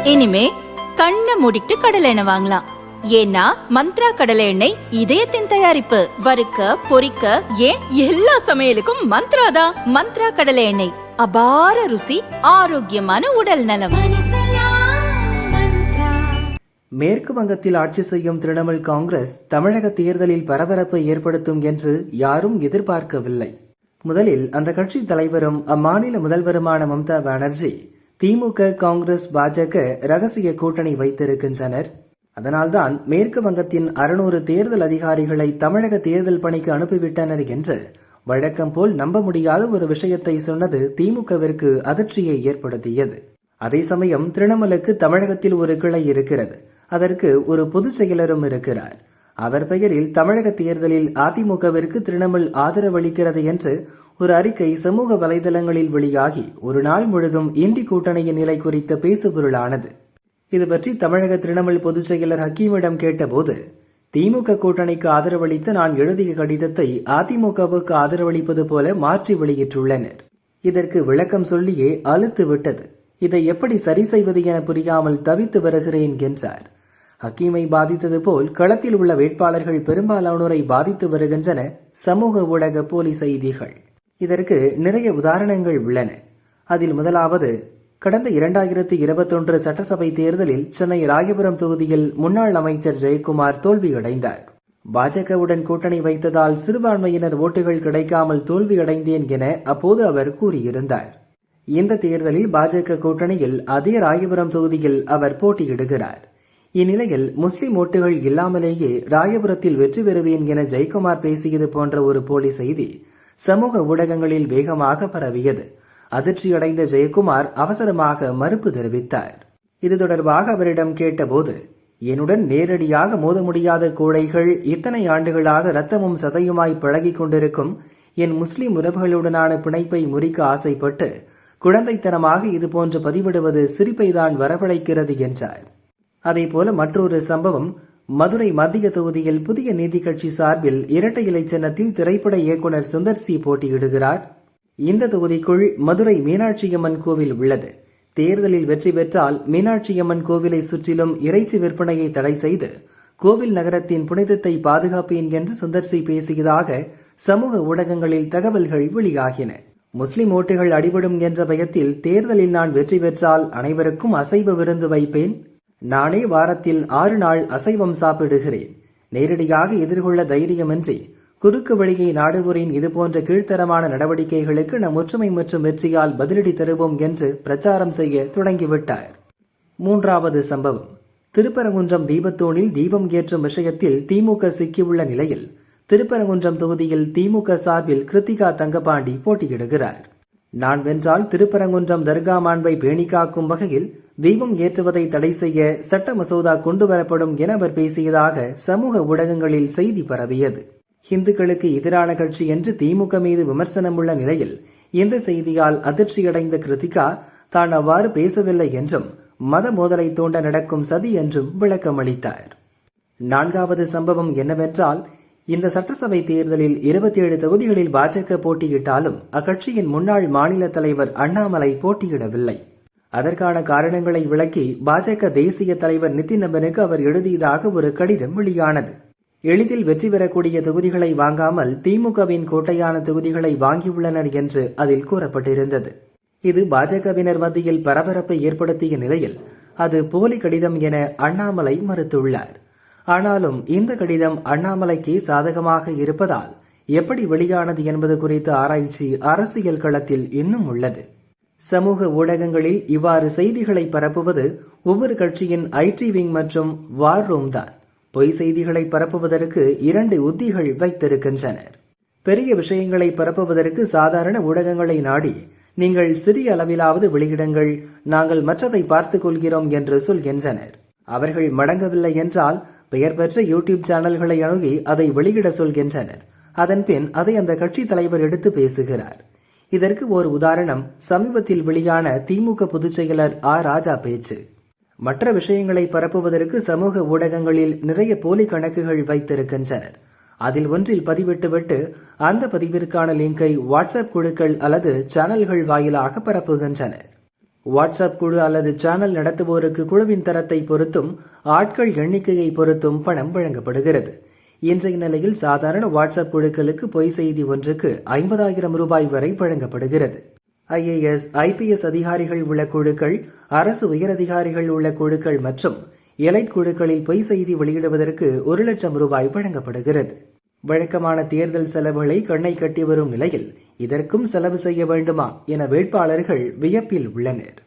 இனிமே கண்ணை மூடிட்டு கடலை எண்ணெய் வாங்கலாம். ஏன்னா மந்த்ரா கடலை எண்ணெய் இதயத்தின் தயாரிப்பு. வறுக்க பொரிக்க ஏன் எல்லா சமையலுக்கும் மந்த்ரா தான். மந்த்ரா கடலை எண்ணெய், அபார ருசி, ஆரோக்கியமான உடல் நலம். மேற்கு வங்கத்தில் ஆட்சி செய்யும் திரிணாமுல் காங்கிரஸ் தமிழக தேர்தலில் பரபரப்பை ஏற்படுத்தும் என்று யாரும் எதிர்பார்க்கவில்லை. முதலில் அந்த கட்சி தலைவரும் அம்மாநில முதல்வருமான மம்தா பானர்ஜி திமுக, காங்கிரஸ், பாஜக ரகசிய கூட்டணி வைத்திருக்கின்றனர். அதனால்தான் மேற்கு வங்கத்தின் 600 தேர்தல் அதிகாரிகளை தமிழக தேர்தல் பணிக்கு அனுப்பிவிட்டனர் என்று வழக்கம் போல் நம்ப முடியாத ஒரு விஷயத்தை சொன்னது திமுகவிற்கு அதிர்ச்சியை ஏற்படுத்தியது. அதே சமயம் திரிணாமுலுக்கு தமிழகத்தில் ஒரு கிளை இருக்கிறது. அதற்கு ஒரு பொதுச் செயலரும் இருக்கிறார். அவர் பெயரில் தமிழக தேர்தலில் அதிமுகவிற்கு திரிணாமுல் ஆதரவளிக்கிறது என்று ஒரு அறிக்கை சமூக வலைதளங்களில் வெளியாகி ஒரு நாள் முழுதும் இண்டி கூட்டணியின் நிலை குறித்த பேசுபொருளானது. இது பற்றி தமிழக திரிணாமுல் பொதுச் செயலர் ஹக்கீமிடம் கேட்டபோது, திமுக கூட்டணிக்கு ஆதரவளித்து நான் எழுதிய கடிதத்தை அதிமுகவுக்கு ஆதரவளிப்பது போல மாற்றி வெளியிட்டுள்ளனர். இதற்கு விளக்கம் சொல்லியே அலுத்து விட்டது. இதை எப்படி சரி செய்வது என புரியாமல் தவித்து வருகிறேன் என்றார். ஹக்கீமை பாதித்தது போல் களத்தில் உள்ள வேட்பாளர்கள் பெரும்பாலானோரை பாதித்து வருகின்றன சமூக ஊடக போலி செய்திகள். இதற்கு நிறைய உதாரணங்கள் உள்ளன. அதில் முதலாவது, கடந்த 2021 சட்டசபை தேர்தலில் சென்னை ராயபுரம் தொகுதியில் முன்னாள் அமைச்சர் ஜெயக்குமார் தோல்வியடைந்தார். பாஜகவுடன் கூட்டணி வைத்ததால் சிறுபான்மையினர் ஓட்டுகள் கிடைக்காமல் தோல்வியடைந்தேன் என அப்போது அவர் கூறியிருந்தார். இந்த தேர்தலில் பாஜக கூட்டணியில் அதே ராயபுரம் தொகுதியில் அவர் போட்டியிடுகிறார். இந்நிலையில் முஸ்லிம் ஓட்டுகள் இல்லாமலேயே ராயபுரத்தில் வெற்றி பெறுவேன் என ஜெயக்குமார் பேசியது போன்ற ஒரு போலி செய்தி சமூக ஊடகங்களில் வேகமாக பரவியது. அதிர்ச்சியடைந்த ஜெயக்குமார் அவசரமாக மறுப்பு தெரிவித்தார். இது தொடர்பாக அவரிடம் கேட்டபோது, என்னுடன் நேரடியாக மோத முடியாத கோழைகள் இத்தனை ஆண்டுகளாக இரத்தமும் சதையுமாய் பழகிக் கொண்டிருக்கும் என் முஸ்லிம் உறவுகளுடனான பிணைப்பை முறிக்க ஆசைப்பட்டு குழந்தைத்தனமாக இதுபோன்று பதிவிடுவது சிரிப்பைதான் வரவழைக்கிறது என்றார். அதேபோல மற்றொரு சம்பவம், மதுரை மத்திய தொகுதியில் புதிய நீதி கட்சி சார்பில் இரட்டை இலை சின்னத்தில் திரைப்பட இயக்குனர் சுந்தர் சி போட்டியிடுகிறார். இந்த தொகுதிக்குள் மதுரை மீனாட்சியம்மன் கோவில் உள்ளது. தேர்தலில் வெற்றி பெற்றால் மீனாட்சியம்மன் கோவிலை சுற்றிலும் இறைச்சி விற்பனையை தடை செய்து கோவில் நகரத்தின் புனிதத்தை பாதுகாப்பேன் என்று சுந்தர் சி பேசியதாக சமூக ஊடகங்களில் தகவல்கள் வெளியாகின. முஸ்லிம் ஓட்டுகள் அடிபடும் என்ற பயத்தில் தேர்தலில் நான் வெற்றி பெற்றால் அனைவருக்கும் அசைவ விருந்து வைப்பேன். நானே வாரத்தில் 6 நாள் அசைவம் சாப்பிடுகிறேன். நேரடியாக எதிர்கொள்ள தைரியமின்றி குறுக்கு வழியை நாடுவோரின் இதுபோன்ற கீழ்த்தரமான நடவடிக்கைகளுக்கு நம் ஒற்றுமை மற்றும் வெற்றியால் பதிலடி தருவோம் என்று பிரச்சாரம் செய்ய தொடங்கிவிட்டார். மூன்றாவது சம்பவம், திருப்பரங்குன்றம் தீபத்தூணில் தீபம் ஏற்றும் விஷயத்தில் திமுக சிக்கியுள்ள நிலையில் திருப்பரங்குன்றம் தொகுதியில் திமுக சார்பில் கிருத்திகா தங்கபாண்டி போட்டியிடுகிறார். நான் வென்றால் திருப்பரங்குன்றம் தர்கா மாண்பை பேணிக்காக்கும் வகையில் தீபம் ஏற்றுவதை தடை செய்ய சட்ட மசோதா கொண்டுவரப்படும் என அவர் பேசியதாக சமூக ஊடகங்களில் செய்தி பரவியது. இந்துக்களுக்கு எதிரான கட்சி என்று திமுக மீது விமர்சனம் உள்ள நிலையில் இந்த செய்தியால் அதிர்ச்சியடைந்த கிருத்திகா தான் அவ்வாறு பேசவில்லை என்றும் மத மோதலை தூண்ட நடக்கும் சதி என்றும் விளக்கமளித்தார். நான்காவது சம்பவம் என்னவென்றால், இந்த சட்டசபை தேர்தலில் 27 தொகுதிகளில் பாஜக போட்டியிட்டாலும் அக்கட்சியின் முன்னாள் மாநில தலைவர் அண்ணாமலை போட்டியிடவில்லை. அதற்கான காரணங்களை விளக்கி பாஜக தேசிய தலைவர் நிதின் நபனுக்கு அவர் எழுதியதாக ஒரு கடிதம் வெளியானது. எளிதில் வெற்றி பெறக்கூடிய தொகுதிகளை வாங்காமல் திமுகவின் கோட்டையான தொகுதிகளை வாங்கியுள்ளனர் என்று அதில் கூறப்பட்டிருந்தது. இது பாஜகவினர் மத்தியில் பரபரப்பை ஏற்படுத்திய நிலையில் அது போலி கடிதம் என அண்ணாமலை மறுத்துள்ளார். ஆனாலும் இந்த கடிதம் அண்ணாமலைக்கு சாதகமாக இருப்பதால் எப்படி வெளியானது என்பது குறித்த ஆராய்ச்சி அரசியல் களத்தில் இன்னும் உள்ளது. சமூக ஊடகங்களில் இவ்வாறு செய்திகளை பரப்புவது ஒவ்வொரு கட்சியின் ஐடி விங் மற்றும் வார் ரூம் தான். பொய் செய்திகளை பரப்புவதற்கு 2 உத்திகள் வைத்திருக்கின்றனர். பெரிய விஷயங்களை பரப்புவதற்கு சாதாரண ஊடகங்களை நாடி நீங்கள் சிறிய அளவிலாவது வெளியிடுங்கள், நாங்கள் மற்றதை பார்த்துக் கொள்கிறோம் என்று சொல்கின்றனர். அவர்கள் மடங்கவில்லை என்றால் பெயர் பெற்ற யூடியூப் சேனல்களை அணுகி அதை வெளியிட சொல்கின்றனர். அதன்பின் அதை அந்த கட்சி தலைவர் எடுத்து பேசுகிறார். இதற்கு ஒரு உதாரணம் சமீபத்தில் வெளியான திமுக பொதுச் செயலர் ராஜா பேச்சு. மற்ற விஷயங்களை பரப்புவதற்கு சமூக ஊடகங்களில் நிறைய போலி கணக்குகள் வைத்திருக்கின்றனர். அதில் ஒன்றில் பதிவிட்டுவிட்டு அந்த பதிவிற்கான லிங்கை வாட்ஸ்அப் குழுக்கள் அல்லது சேனல்கள் வாயிலாக பரப்புகின்றனர். வாட்ஸ்அப் குழு அல்லது சேனல் நடத்துவோருக்கு குழுவின் தரத்தை பொறுத்தும் ஆட்கள் எண்ணிக்கையை பொறுத்தும் பணம் வழங்கப்படுகிறது. இன்றைய நிலையில் சாதாரண வாட்ஸ்அப் குழுக்களுக்கு பொய் செய்தி ஒன்றுக்கு 50,000 ரூபாய் வரை வழங்கப்படுகிறது. IAS, IPS அதிகாரிகள் உள்ள குழுக்கள், அரசு உயரதிகாரிகள் உள்ள குழுக்கள் மற்றும் எலைட் குழுக்களில் பொய் செய்தி வெளியிடுவதற்கு 1,00,000 ரூபாய் வழங்கப்படுகிறது. வழக்கமான தேர்தல் செலவுகளை கண்ணை கட்டி வரும் நிலையில் இதற்கும் செலவு செய்ய வேண்டுமா என வேட்பாளர்கள் வியப்பில் உள்ளனர்.